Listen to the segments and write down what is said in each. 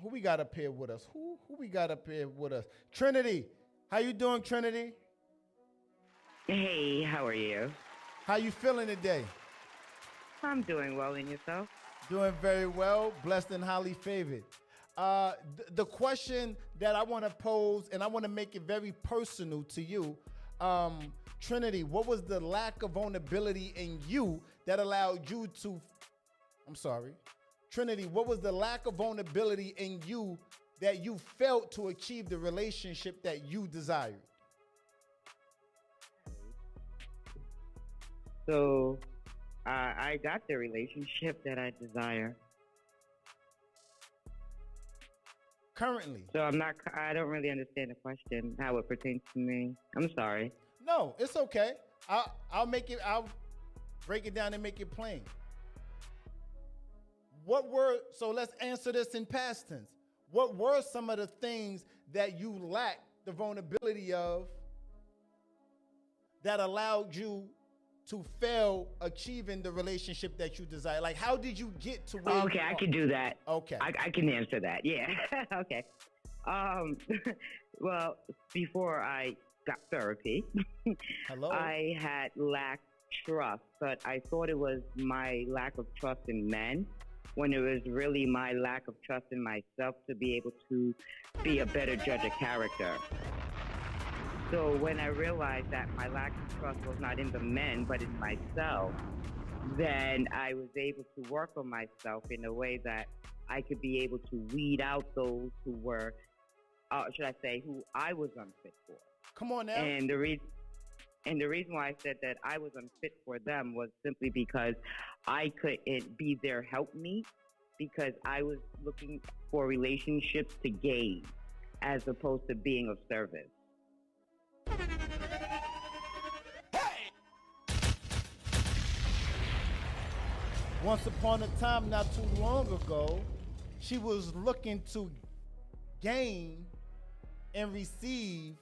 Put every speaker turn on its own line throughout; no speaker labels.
Who we got up here with us? Who we got up here with us? Trinity. How you doing, Trinity?
Hey, how are you?
How you feeling today?
I'm doing well, and yourself?
Doing very well, blessed and highly favored. The question that I want to pose, and I want to make it very personal to you, Trinity, what was the lack of vulnerability in you that allowed you to, I'm sorry, Trinity, what was the lack of vulnerability in you that you felt to achieve the relationship that you desired?
So, I got the relationship that I desire.
Currently.
So I don't really understand the question, how it pertains to me. I'm sorry.
No, it's okay. I'll break it down and make it plain. So let's answer this in past tense. What were some of the things that you lacked the vulnerability of that allowed you to fail achieving the relationship that you desire? Like, how did you get to where
Okay, I can do that.
Okay.
I can answer that. Yeah. Okay. Well, before I got therapy,
Hello?
I had lacked trust, but I thought it was my lack of trust in men when it was really my lack of trust in myself to be able to be a better judge of character. So when I realized that my lack of trust was not in the men, but in myself, then I was able to work on myself in a way that I could be able to weed out those who were, should I say, who I was unfit for.
Come on now.
And the reason why I said that I was unfit for them was simply because I couldn't be their helpmeet, because I was looking for relationships to gain as opposed to being of service.
Once upon a time, not too long ago, she was looking to gain and receive,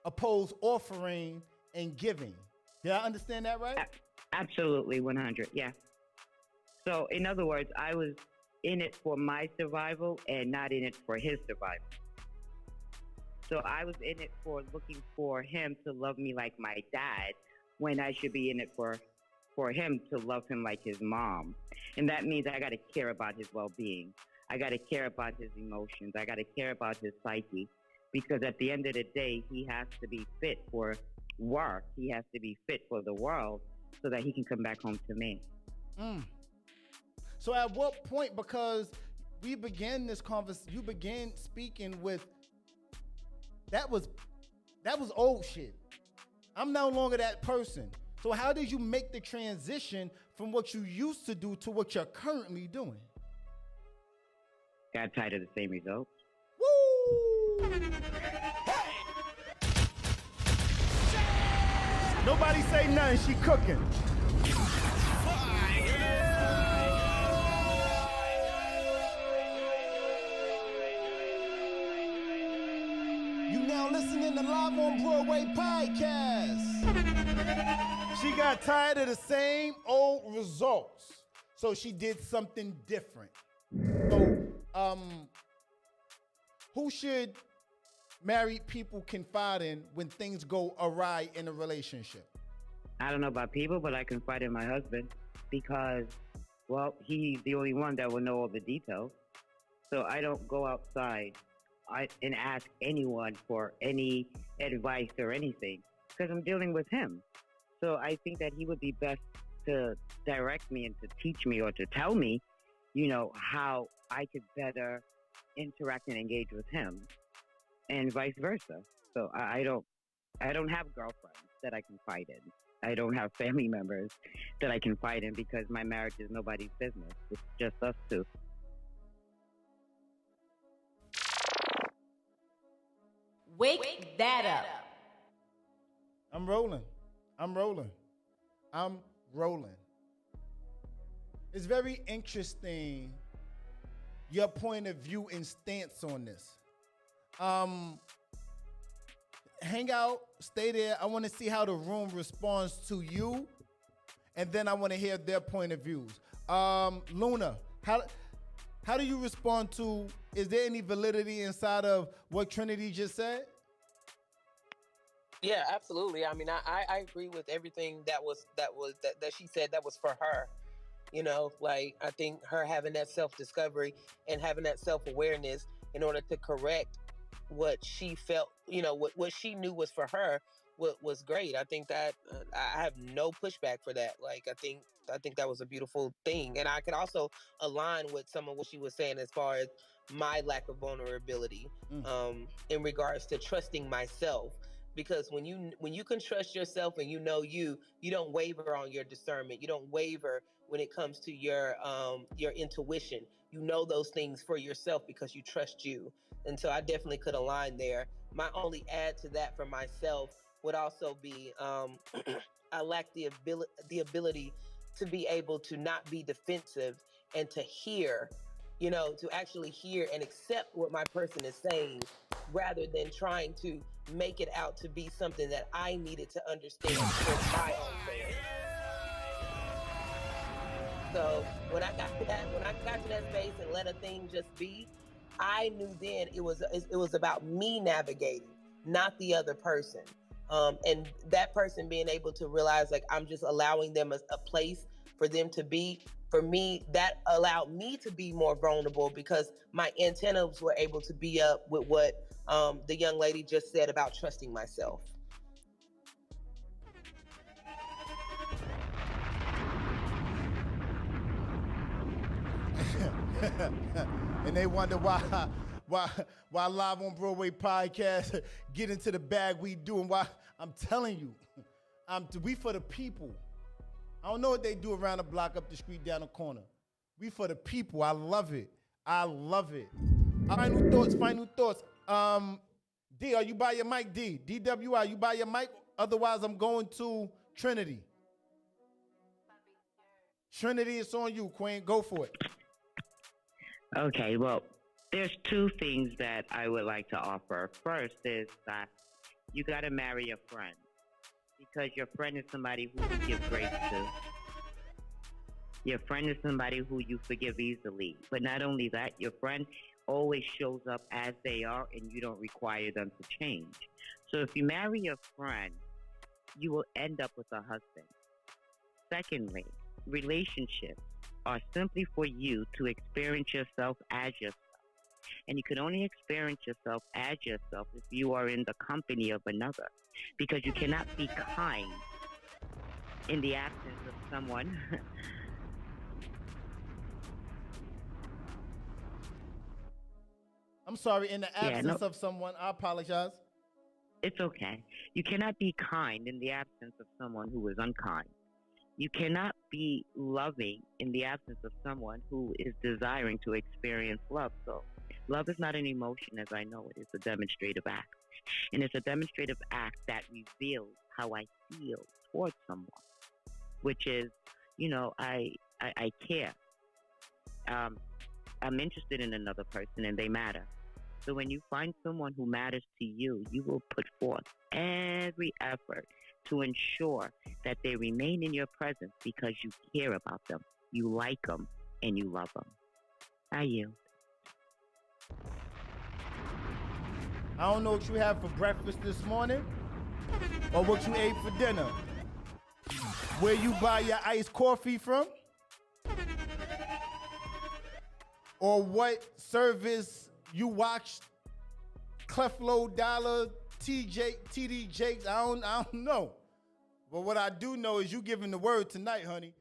opposed offering and giving. Did I understand that right?
Absolutely, 100, yeah. So, in other words, I was in it for my survival and not in it for his survival. So I was in it for looking for him to love me like my dad, when I should be in it for him to love him like his mom. And that means I got to care about his well-being. I got to care about his emotions. I got to care about his psyche, because at the end of the day, he has to be fit for work. He has to be fit for the world so that he can come back home to me.
So at what point, because we began this conversation, you began speaking with, that was old shit. I'm no longer that person. So how did you make the transition from what you used to do to what you're currently doing?
Got tired of the same results.
Woo! Nobody say nothing, she cooking. You now listening to Live on Broadway podcast. She got tired of the same old results, so she did something different. So, who should married people confide in when things go awry in a relationship?
I don't know about people, but I confide in my husband because, well, he's the only one that will know all the details. So I don't go outside and ask anyone for any advice or anything because I'm dealing with him. So I think that he would be best to direct me and to teach me or to tell me, you know, how I could better interact and engage with him, and vice versa. So I don't have girlfriends that I confide in. I don't have family members that I confide in because my marriage is nobody's business. It's just us two.
Wake that up.
I'm rolling. It's very interesting, your point of view and stance on this. Hang out, stay there. I want to see how the room responds to you, and then I want to hear their point of views. Luna, How do you respond to, is there any validity inside of what Trinity just said?
Yeah, absolutely. I mean, I agree with everything that she said that was for her. You know, like I think her having that self discovery and having that self awareness in order to correct what she felt, what she knew was for her, what was great. I think that I have no pushback for that. Like I think that was a beautiful thing, and I could also align with some of what she was saying as far as my lack of vulnerability in regards to trusting myself. Because when you can trust yourself and you don't waver on your discernment. You don't waver when it comes to your intuition. You know those things for yourself because you trust you. And so I definitely could align there. My only add to that for myself would also be I lack the ability to be able to not be defensive and to hear, to actually hear and accept what my person is saying rather than trying to make it out to be something that I needed to understand for my own sake. So when I got to that space and let a thing just be, I knew then it was about me navigating, not the other person. And that person being able to realize like I'm just allowing them a place for them to be. For me, that allowed me to be more vulnerable because my antennas were able to be up with what the young lady just said about trusting myself.
And they wonder why why Live on Broadway podcast get into the bag we do, and why I'm telling you, we for the people. I don't know what they do around the block, up the street, down the corner. We for the people. I love it. I love it. Final thoughts. D, are you by your mic? DWI, you by your mic? Otherwise, I'm going to Trinity. Trinity, it's on you, Queen. Go for it.
Okay, well, there's two things that I would like to offer. First is that you got to marry a friend because your friend is somebody who you give grace to. Your friend is somebody who you forgive easily. But not only that, your friend always shows up as they are and you don't require them to change. So if you marry a friend, you will end up with a husband. Secondly, relationships are simply for you to experience yourself as yourself. And you can only experience yourself as yourself if you are in the company of another. Because you cannot be kind in the absence of someone.
I'm sorry, in the absence of someone, I apologize.
It's okay. You cannot be kind in the absence of someone who is unkind. You cannot be loving in the absence of someone who is desiring to experience love. So love is not an emotion as I know it. It's a demonstrative act. And it's a demonstrative act that reveals how I feel towards someone, which is, I care. I'm interested in another person and they matter. So when you find someone who matters to you, you will put forth every effort to ensure that they remain in your presence because you care about them, you like them, and you love them. I yield.
I don't know what you had for breakfast this morning or what you ate for dinner. Where you buy your iced coffee from? Or what service you watched Cleflo Dollar, TD Jakes? I don't know. But what I do know is you giving the word tonight, honey.